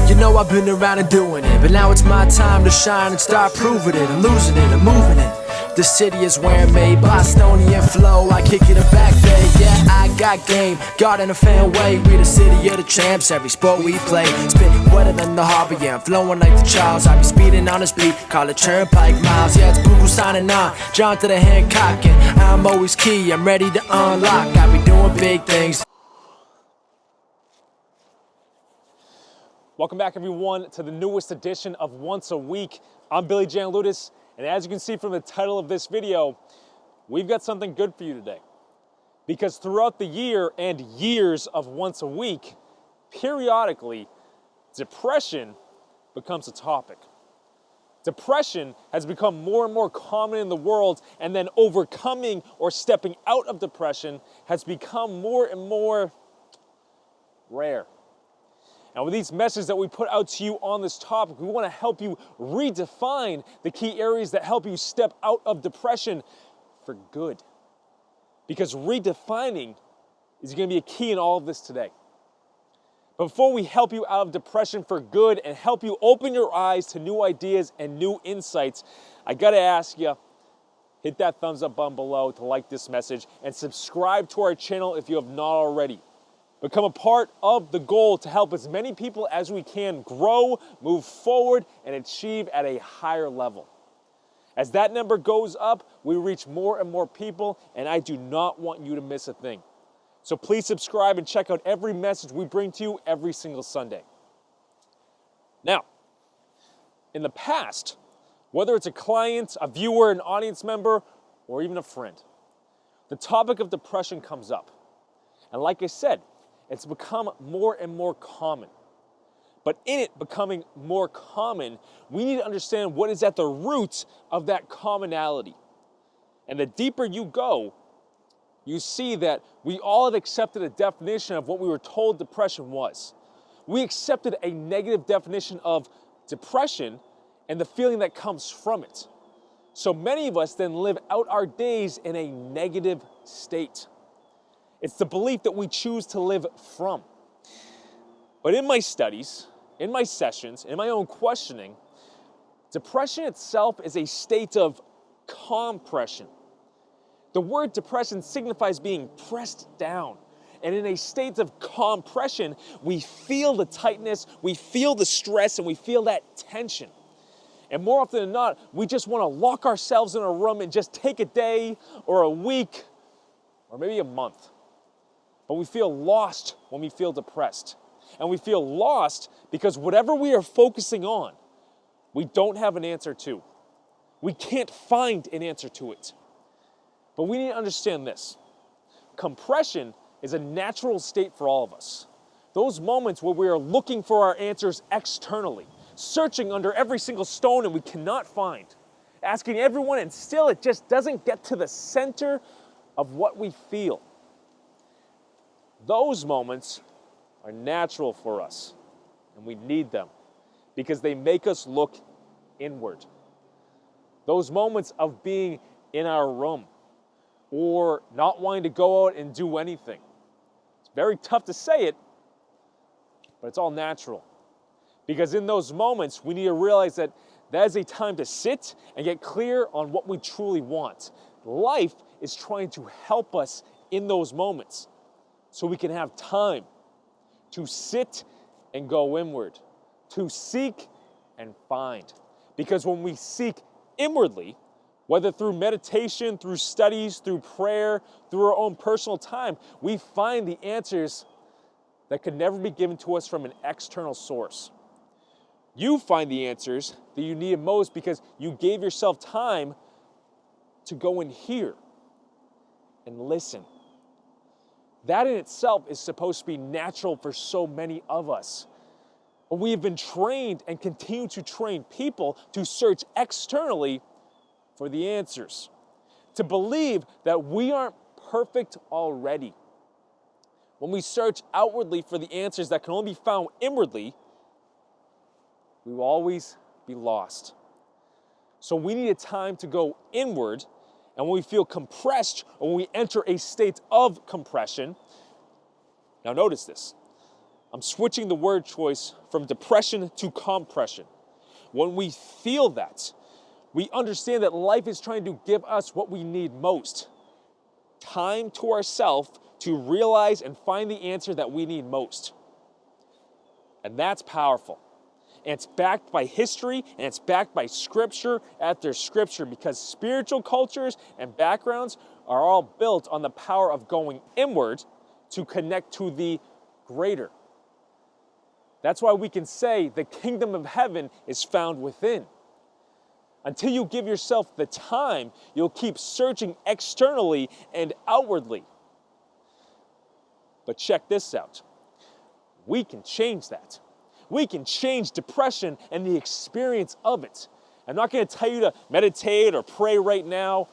You know I've been around and doing it, but now it's my time to shine and start proving it. I'm losing it, I'm moving it. The city is where I'm made, Bostonian flow, I kick it a back day. Yeah, I got game, got in a fan way. We the city of the champs, every sport we play. Spit wetter than the harbor, yeah, I'm flowing like the Charles. I be speeding on this beat, call it Turnpike Miles. Yeah, it's Boo signing on, John to the Hancock, and I'm always key, I'm ready to unlock. I be doing big things. Welcome back, everyone, to the newest edition of Once a Week. I'm Billy Janlutis, and as you can see from the title of this video, we've got something good for you today. Because throughout the year and years of Once a Week, periodically, depression becomes a topic. Depression has become more and more common in the world, and then overcoming or stepping out of depression has become more and more rare. Now, with these messages that we put out to you on this topic, we want to help you redefine the key areas that help you step out of depression for good. Because redefining is going to be a key in all of this today. But before we help you out of depression for good and help you open your eyes to new ideas and new insights, I got to ask you, hit that thumbs up button below to like this message and subscribe to our channel if you have not already. Become a part of the goal to help as many people as we can grow, move forward, and achieve at a higher level. As that number goes up, we reach more and more people, and I do not want you to miss a thing. So please subscribe and check out every message we bring to you every single Sunday. Now, in the past, whether it's a client, a viewer, an audience member, or even a friend, the topic of depression comes up. And like I said, it's become more and more common. But in it becoming more common, we need to understand what is at the root of that commonality. And the deeper you go, you see that we all have accepted a definition of what we were told depression was. We accepted a negative definition of depression and the feeling that comes from it. So many of us then live out our days in a negative state. It's the belief that we choose to live from. But in my studies, in my sessions, in my own questioning, depression itself is a state of compression. The word depression signifies being pressed down. And in a state of compression, we feel the tightness, we feel the stress, and we feel that tension. And more often than not, we just want to lock ourselves in a room and just take a day or a week or maybe a month. But we feel lost when we feel depressed. And we feel lost because whatever we are focusing on, we don't have an answer to. We can't find an answer to it. But we need to understand this. Compression is a natural state for all of us. Those moments where we are looking for our answers externally, searching under every single stone and we cannot find, asking everyone and still it just doesn't get to the center of what we feel. Those moments are natural for us, and we need them because they make us look inward. Those moments of being in our room or not wanting to go out and do anything. It's very tough to say it, but it's all natural. Because in those moments, we need to realize that that is a time to sit and get clear on what we truly want. Life is trying to help us in those moments, so we can have time to sit and go inward, to seek and find. Because when we seek inwardly, whether through meditation, through studies, through prayer, through our own personal time, we find the answers that could never be given to us from an external source. You find the answers that you needed most because you gave yourself time to go in here and listen. That in itself is supposed to be natural for so many of us. But we have been trained and continue to train people to search externally for the answers, to believe that we aren't perfect already. When we search outwardly for the answers that can only be found inwardly, we will always be lost. So we need a time to go inward, and when we feel compressed or when we enter a state of compression, now notice this. I'm switching the word choice from depression to compression. When we feel that, we understand that life is trying to give us what we need most. Time to ourselves to realize and find the answer that we need most. And that's powerful. And it's backed by history, and it's backed by scripture after scripture, because spiritual cultures and backgrounds are all built on the power of going inward to connect to the greater. That's why we can say the kingdom of heaven is found within. Until you give yourself the time, you'll keep searching externally and outwardly. But check this out. We can change that. We can change depression and the experience of it. I'm not going to tell you to meditate or pray right now.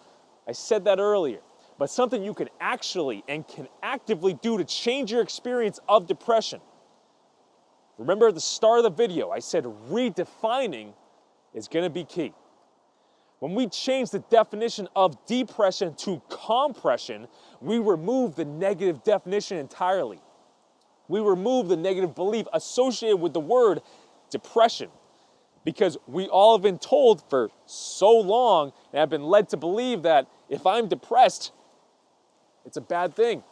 I said that earlier. But something you can actually and can actively do to change your experience of depression. Remember at the start of the video, I said redefining is going to be key. When we change the definition of depression to compression, we remove the negative definition entirely. We remove the negative belief associated with the word depression, because we all have been told for so long and have been led to believe that if I'm depressed, it's a bad thing.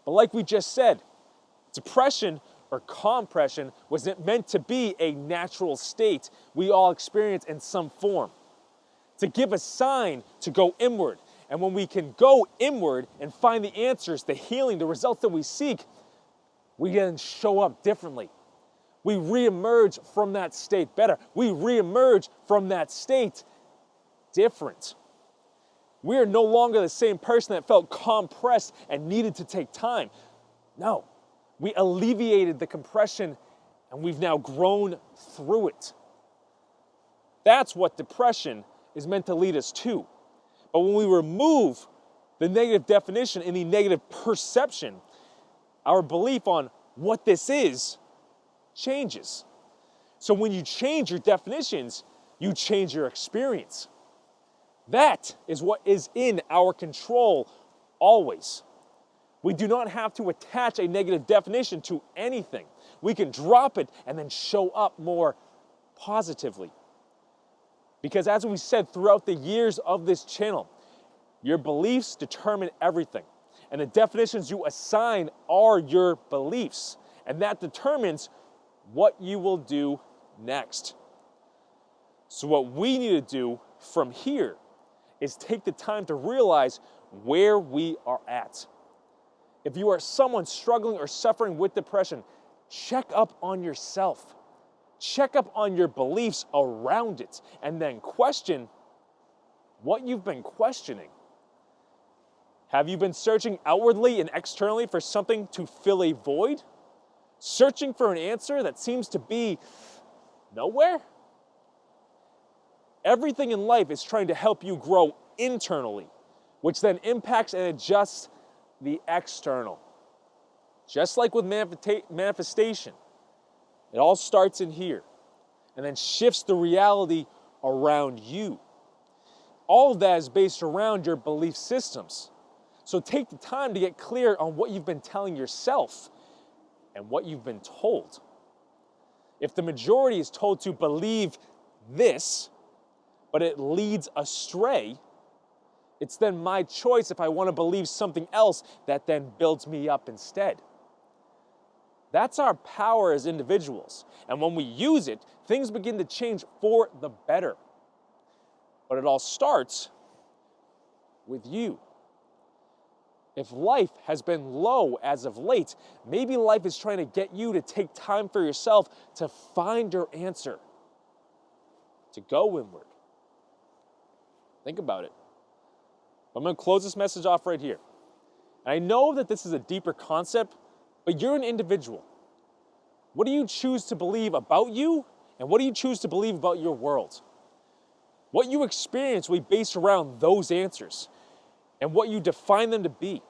But like we just said, depression or compression wasn't meant to be a natural state we all experience in some form. To give a sign to go inward. And when we can go inward and find the answers, the healing, the results that we seek, we then show up differently. We reemerge from that state better. We reemerge from that state different. We are no longer the same person that felt compressed and needed to take time. No, we alleviated the compression and we've now grown through it. That's what depression is meant to lead us to. But when we remove the negative definition and the negative perception, our belief on what this is changes. So when you change your definitions, you change your experience. That is what is in our control always. We do not have to attach a negative definition to anything. We can drop it and then show up more positively. Because as we said throughout the years of this channel, your beliefs determine everything. And the definitions you assign are your beliefs. And that determines what you will do next. So what we need to do from here is take the time to realize where we are at. If you are someone struggling or suffering with depression, check up on yourself. Check up on your beliefs around it, and then question what you've been questioning. Have you been searching outwardly and externally for something to fill a void? Searching for an answer that seems to be nowhere? Everything in life is trying to help you grow internally, which then impacts and adjusts the external. Just like with manifestation, it all starts in here and then shifts the reality around you. All of that is based around your belief systems. So take the time to get clear on what you've been telling yourself and what you've been told. If the majority is told to believe this, but it leads astray, it's then my choice if I want to believe something else that then builds me up instead. That's our power as individuals. And when we use it, things begin to change for the better. But it all starts with you. If life has been low as of late, maybe life is trying to get you to take time for yourself to find your answer, to go inward. Think about it. I'm going to close this message off right here. And I know that this is a deeper concept, but you're an individual. What do you choose to believe about you, and what do you choose to believe about your world? What you experience will be based around those answers and what you define them to be.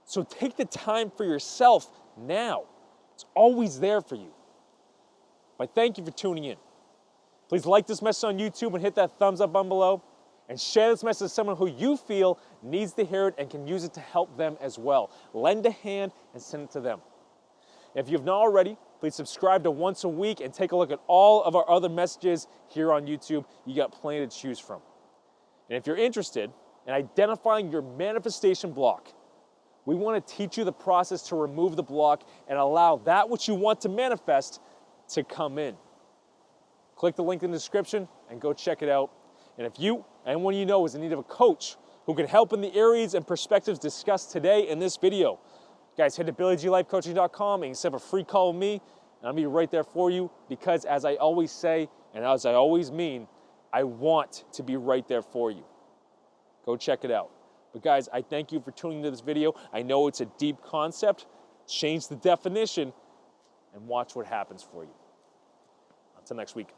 So take the time for yourself now. It's always there for you. But thank you for tuning in. Please like this message on YouTube and hit that thumbs up button below. And share this message with someone who you feel needs to hear it and can use it to help them as well. Lend a hand and send it to them. If you've not already, please subscribe to Once a Week and take a look at all of our other messages here on YouTube. You got plenty to choose from. And if you're interested in identifying your manifestation block, we want to teach you the process to remove the block and allow that which you want to manifest to come in. Click the link in the description and go check it out. And if you, anyone you know, is in need of a coach who can help in the areas and perspectives discussed today in this video, guys, head to BillyGLifeCoaching.com and you can set up a free call with me, and I'll be right there for you because, as I always say and as I always mean, I want to be right there for you. Go check it out. But guys, I thank you for tuning into this video. I know it's a deep concept. Change the definition and watch what happens for you. Until next week.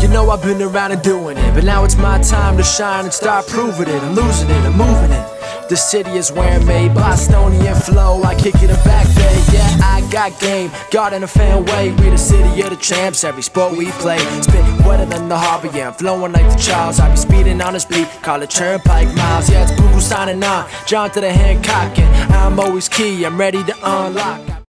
You know I've been around and doing it, but now it's my time to shine and start proving it. I'm losing it, I'm moving it. The city is where I'm made, Bostonian flow, I kick it a back bay. Yeah, I got game, God in a fan way. We the city of the champs, every sport we play. Spit wetter than the harbor, yeah, I'm flowing like the Charles. I be speeding on this beat, call it turnpike miles. Yeah, it's Buku signing on, John to the Hancock, and I'm always key, I'm ready to unlock.